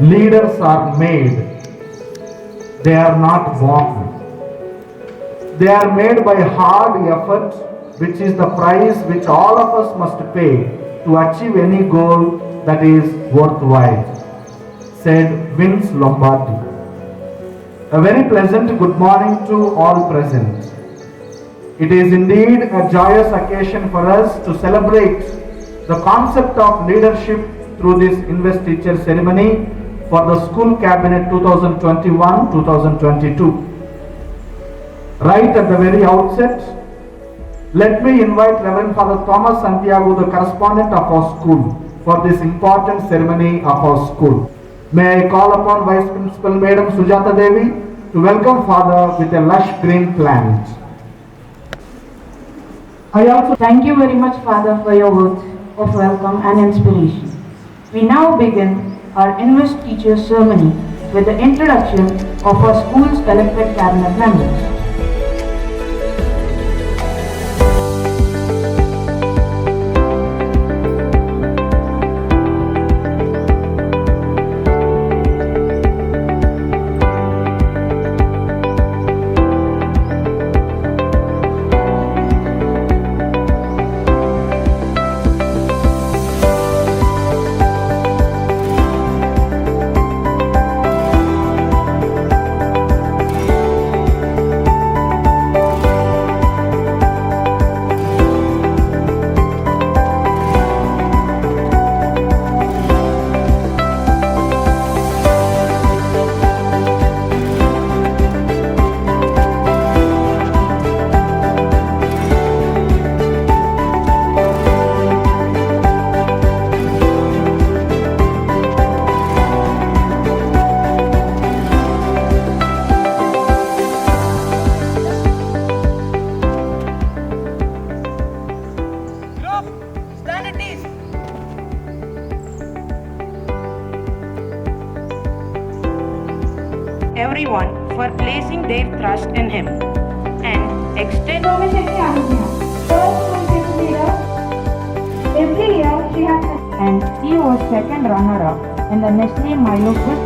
Leaders are made, they are not born. They are made by hard effort, which is the price which all of us must pay to achieve any goal that is worthwhile, said Vince Lombardi. A very pleasant good morning to all present. It is indeed a joyous occasion for us to celebrate the concept of leadership through this investiture ceremony for the School Cabinet 2021-2022. Right at the very outset, let me invite Reverend Father Thomas Santiago, the correspondent of our school, for this important ceremony of our school. May I call upon Vice Principal Madam Sujata Devi to welcome Father with a lush green plant. I also thank you very much, Father, for your words of welcome and inspiration. We now begin our Invest Teachers ceremony with the introduction of our school's elected cabinet members. Everyone for placing their trust in him and extend Every year she has And he was second runner-up in the Nestle Milo Quiz.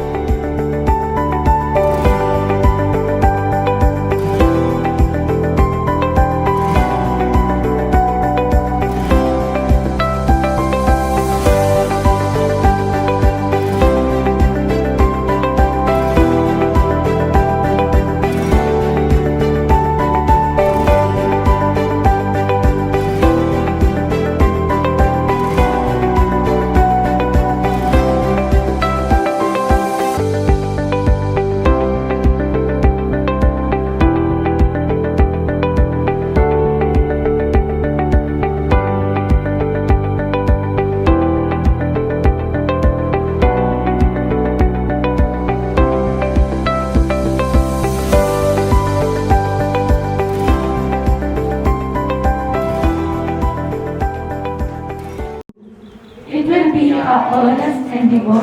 It will be our earnest endeavor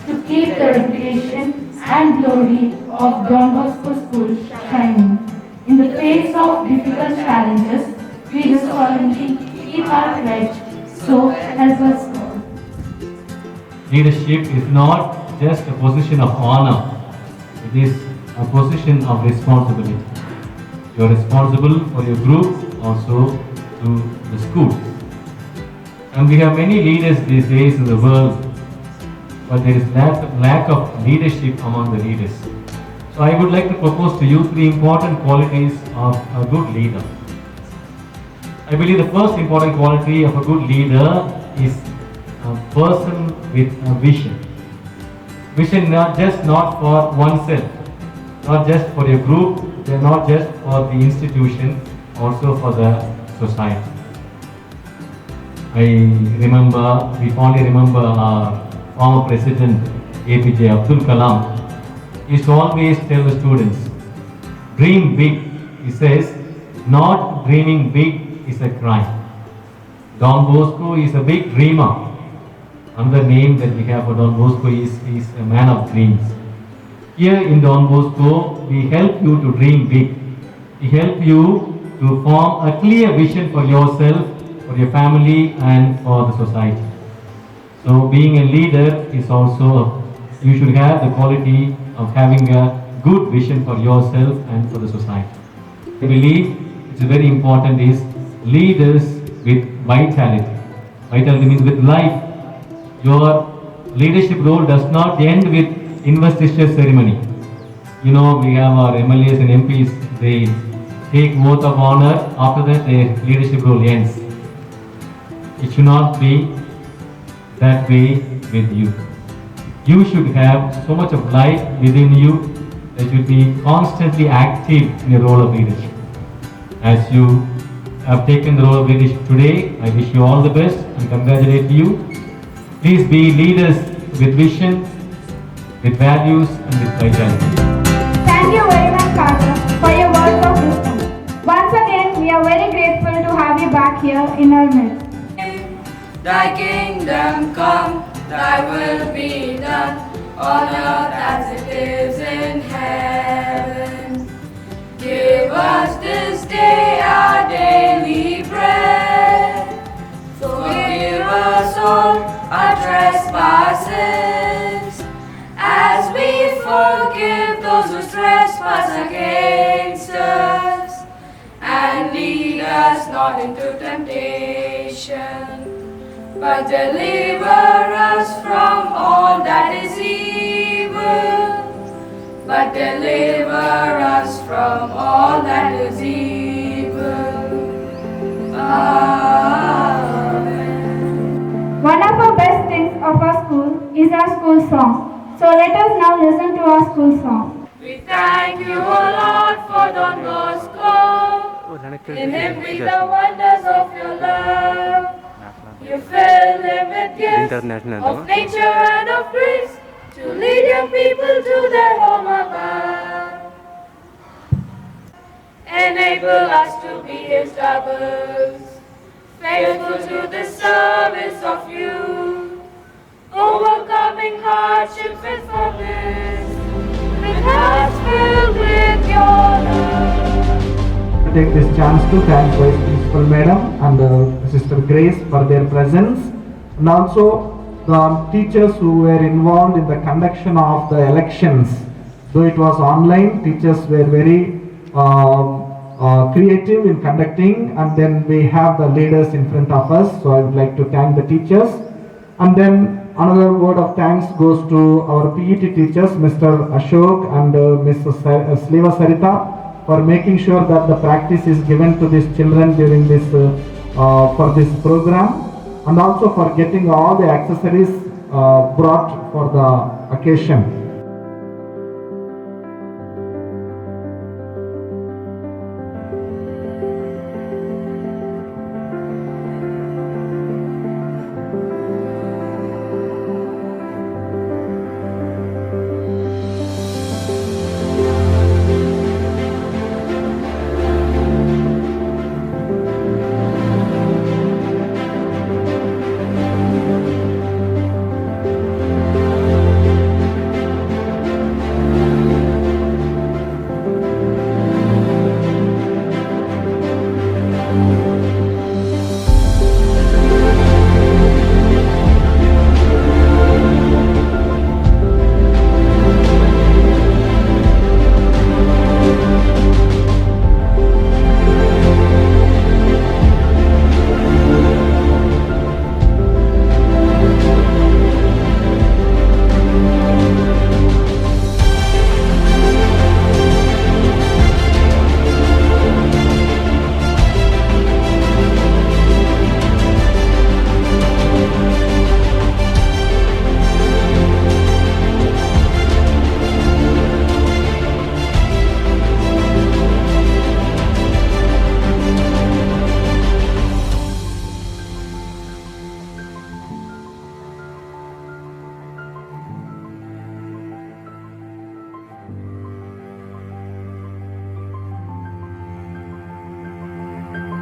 to keep the reputation and glory of Don Bosco School shining. In the face of difficult challenges, we will solemnly keep our pledge. So help us God. Leadership is not just a position of honor, it is a position of responsibility. You are responsible for your group, also to the school. And we have many leaders these days in the world, but there is lack of leadership among the leaders. So I would like to propose to you 3 important qualities of a good leader. I believe the first important quality of a good leader is a person with a vision. Vision not for oneself, not just for your group, not just for the institution, also for the society. We fondly remember our former president APJ Abdul Kalam. He used to always tell the students, dream big. He says, not dreaming big is a crime. Don Bosco is a big dreamer. Another name that we have for Don Bosco is a man of dreams. Here in Don Bosco, we help you to dream big. We help you to form a clear vision for yourself, for your family, and for the society. So being a leader is also a you should have the quality of having a good vision for yourself and for the society. I believe it's very important is leaders with vitality. Vitality means with life. Your leadership role does not end with investiture ceremony. You know, we have our MLAs and MPs, they take oath of honor, after that their leadership role ends. It should not be that way with you. You should have so much of life within you that you should be constantly active in your role of leadership. As you have taken the role of leadership today, I wish you all the best and congratulate you. Please be leaders with vision, with values and with vitality. Thank you very much, Father, for your words of wisdom. Once again, we are very grateful to have you back here in our midst. Thy kingdom come, thy will be done, on earth as it is in heaven. Give us this day our daily bread. Forgive us all our trespasses, as we forgive those who trespass against us. And lead us not into temptation, but deliver us from all that is evil. But deliver us from all that is evil. Amen. One of the best things of our school is our school song. So let us now listen to our school song. We thank you, O Lord, for Don Bosco. In him be the wonders of your love. You fill him with gifts of nature and of grace, to lead your people to their home above. Enable us to be his doubles, faithful to the service of you, overcoming hardship with firmness, with hearts filled with your love. Take this chance to thank Vice Principal Madam and Sister Grace for their presence, and also the teachers who were involved in the conduction of the elections. Though it was online, teachers were very creative in conducting, and then we have the leaders in front of us, so I would like to thank the teachers. And then another word of thanks goes to our PET teachers, Mr. Ashok and Mrs. Sleva Sarita, for making sure that the practice is given to these children during this for this program, and also for getting all the accessories brought for the occasion.